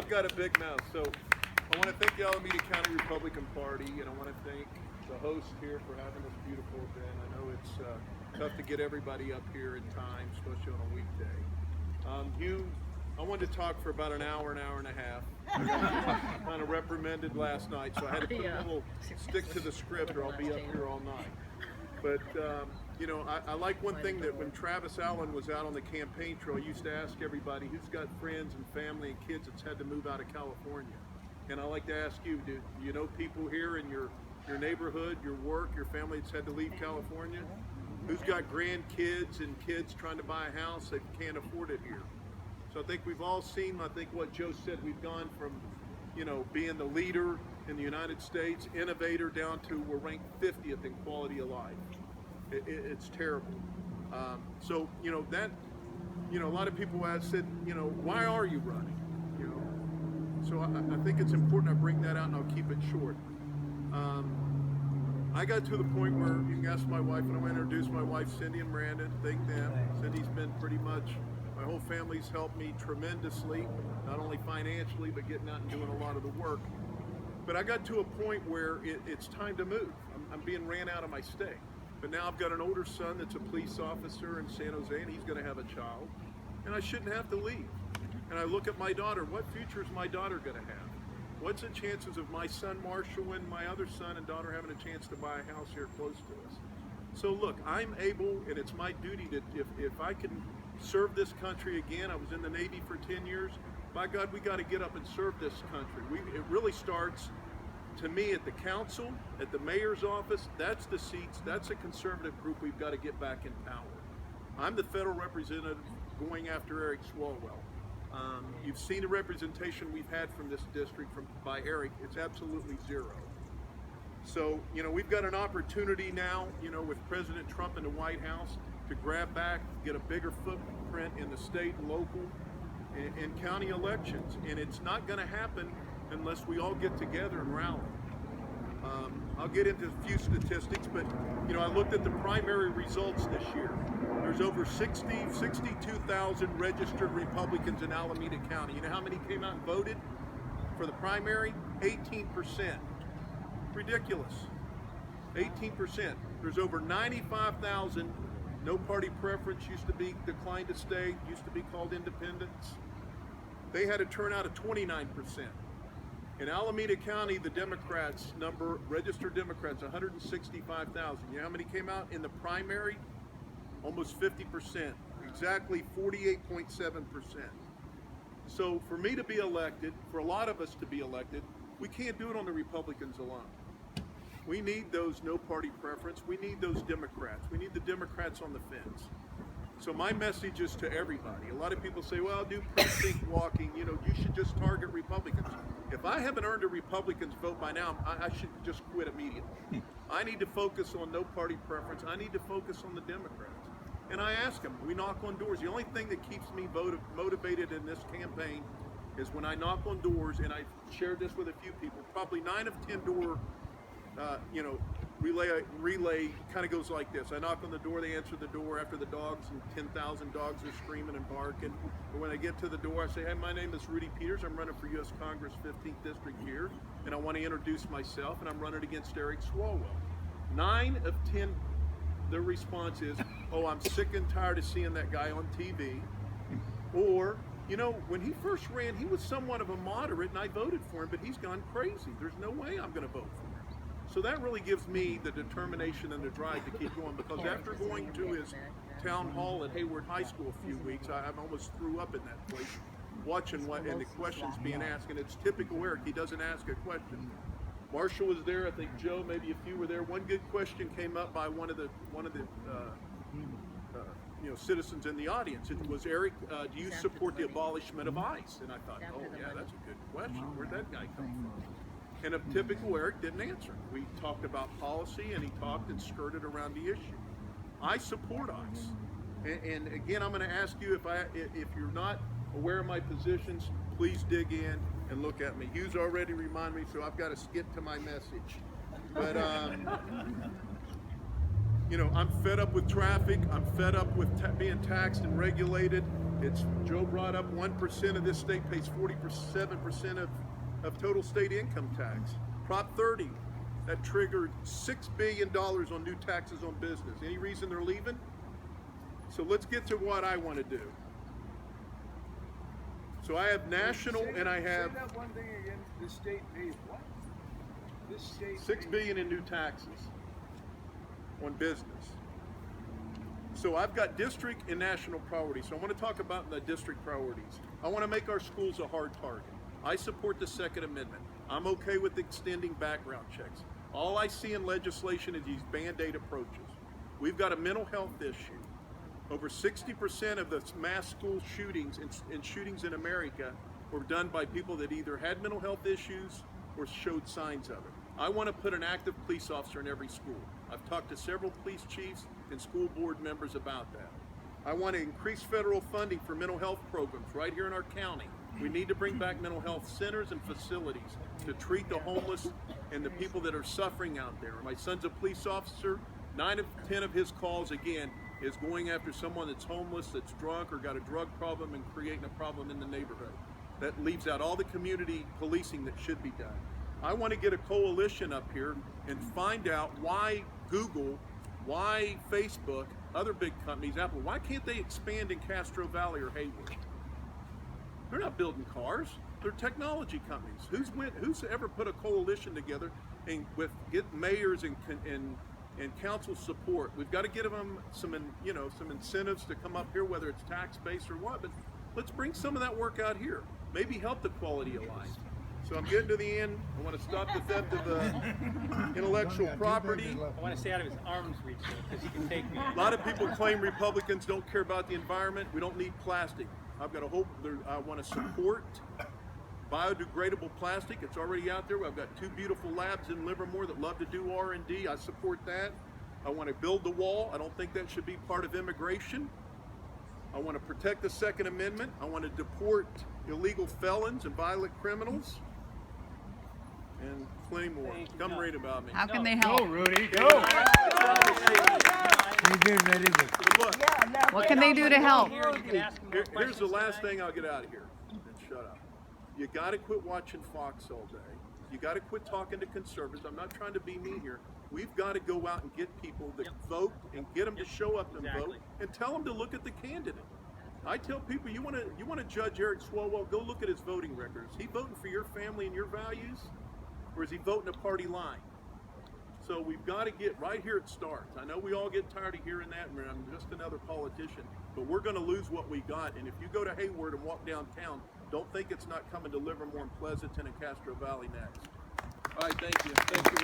I've got a big mouth, so I want to thank the Alameda County Republican Party, and I want to thank the host here for having this beautiful event. I know it's tough to get everybody up here in time, especially on a weekday. I wanted to talk for about an hour and a half. I got kind of reprimanded last night, so I had to put a little stick to the script or I'll be up here all night. But, you know, I like one thing that when Travis Allen was out on the campaign trail, I used to ask everybody who's got friends and family and kids that's had to move out of California. And I like to ask you, do you know people here in your neighborhood, your work, your family that's had to leave California? Who's got grandkids and kids trying to buy a house that can't afford it here? So I think we've all seen, I think what Joe said, we've gone from, you know, being the leader in the United States, innovator, down to we're ranked 50th in quality of life. It's terrible. So, you know, that, you know, a lot of people have said, you know, why are you running? You know, so I think it's important I bring that out, and I'll keep it short. I got to the point where you can ask my wife, and I'm going to introduce my wife, Cindy and Brandon. Thank them. Cindy's been pretty much, my whole family's helped me tremendously, not only financially, but getting out and doing a lot of the work. But I got to a point where it's time to move. I'm being ran out of my state. But now I've got an older son that's a police officer in San Jose, and he's going to have a child. And I shouldn't have to leave. And I look at my daughter. What future is my daughter going to have? What's the chances of my son Marshall and my other son and daughter having a chance to buy a house here close to us? So look, I'm able, and it's my duty to, if I can serve this country again. I was in the Navy for 10 years. By God, we got to get up and serve this country. It really starts, to me, at the council, at the mayor's office. That's the seats. That's a conservative group we've got to get back in power. I'm the federal representative going after Eric Swalwell. You've seen the representation we've had from this district by Eric. It's absolutely zero. So, you know, we've got an opportunity now, you know, with President Trump in the White House to grab back, get a bigger footprint in the state, local, and county elections. And it's not going to happen unless we all get together and rally. I'll get into a few statistics, but, you know, I looked at the primary results this year. There's over 62,000 registered Republicans in Alameda County. You know how many came out and voted for the primary? 18%. Ridiculous. 18%. There's over 95,000 no party preference, used to be declined to stay, used to be called independents. They had a turnout of 29%. In Alameda County, the Democrats number, registered Democrats, 165,000. You know how many came out in the primary? Almost 50%, exactly 48.7%. So for me to be elected, for a lot of us to be elected, we can't do it on the Republicans alone. We need those no party preference. We need those Democrats. We need the Democrats on the fence. So my message is to everybody. A lot of people say, well, do precinct walking. You know, you should just target Republicans. If I haven't earned a Republican's vote by now, I should just quit immediately. I need to focus on no party preference. I need to focus on the Democrats. And I ask them, we knock on doors. The only thing that keeps me motivated in this campaign is when I knock on doors, and I shared this with a few people, probably 9 of 10 door you know, relay kind of goes like this. I knock on the door, they answer the door after the dogs, and 10,000 dogs are screaming and barking. But when I get to the door, I say, hey, my name is Rudy Peters. I'm running for U.S. Congress 15th District here, and I want to introduce myself, and I'm running against Eric Swalwell. 9 of 10, their response is, oh, I'm sick and tired of seeing that guy on TV. Or, you know, when he first ran, he was somewhat of a moderate, and I voted for him, but he's gone crazy. There's no way I'm going to vote for him. So that really gives me the determination and the drive to keep going, because after going to his town hall at Hayward High School a few weeks, I almost threw up in that place, watching what and the questions being asked. And it's typical Eric, he doesn't ask a question. Marshall was there, I think Joe, maybe a few were there. One good question came up by one of the you know, citizens in the audience. It was, Eric, do you support the abolishment of ICE? And I thought, oh yeah, that's a good question. Where'd that guy come from? And a typical Eric didn't answer. We talked about policy, and he talked and skirted around the issue. I support ICE. And again, I'm going to ask you, if you're not aware of my positions, please dig in and look at me. Hugh's already reminded me, so I've got to skip to my message. But, you know, I'm fed up with traffic. I'm fed up with being taxed and regulated. Joe brought up 1% of this state pays 47% of total state income tax. Prop 30, that triggered $6 billion on new taxes on business. Any reason they're leaving? So let's get to what I want to do. So I have national and I have say that one thing again. This state pays what? This state $6 billion in new taxes on business. So I've got district and national priorities. So I want to talk about the district priorities. I want to make our schools a hard target. I support the Second Amendment. I'm okay with extending background checks. All I see in legislation is these Band-Aid approaches. We've got a mental health issue. Over 60% of the mass school shootings and shootings in America were done by people that either had mental health issues or showed signs of it. I want to put an active police officer in every school. I've talked to several police chiefs and school board members about that. I want to increase federal funding for mental health programs right here in our county. We need to bring back mental health centers and facilities to treat the homeless and the people that are suffering out there. My son's a police officer. 9 of 10 of his calls, again, is going after someone that's homeless, that's drunk, or got a drug problem and creating a problem in the neighborhood. That leaves out all the community policing that should be done. I want to get a coalition up here and find out why Google, why Facebook, other big companies, Apple, why can't they expand in Castro Valley or Hayward? They're not building cars. They're technology companies. Who's ever put a coalition together and get mayors and council support? We've got to get them some incentives to come up here, whether it's tax-based or what. But let's bring some of that work out here. Maybe help the quality of life. So I'm getting to the end. I want to stop the theft of intellectual property. I want to stay out of his arm's reach because he can take me. A lot of people claim Republicans don't care about the environment. We don't need plastic. I've got a hope. I want to support biodegradable plastic. It's already out there. I've got 2 beautiful labs in Livermore that love to do R&D. I support that. I want to build the wall. I don't think that should be part of immigration. I want to protect the Second Amendment. I want to deport illegal felons and violent criminals. And plenty more. Come read about me. How can they help? Go, Rudy, go! You did very good. Look, What can they do to help? here's the last thing. I'll get out of here and shut up. You got to quit watching Fox all day. You got to quit talking to conservatives. I'm not trying to be mean here. We've got to go out and get people that vote and get them to show up and vote and tell them to look at the candidate. I tell people, you want to judge Eric Swalwell, go look at his voting record. Is he voting for your family and your values, or is he voting a party line? So we've got to get right here. It starts. I know we all get tired of hearing that, and I'm just another politician, but we're going to lose what we got. And if you go to Hayward and walk downtown, don't think it's not coming to Livermore and Pleasanton and Castro Valley next. All right, thank you. Thank you.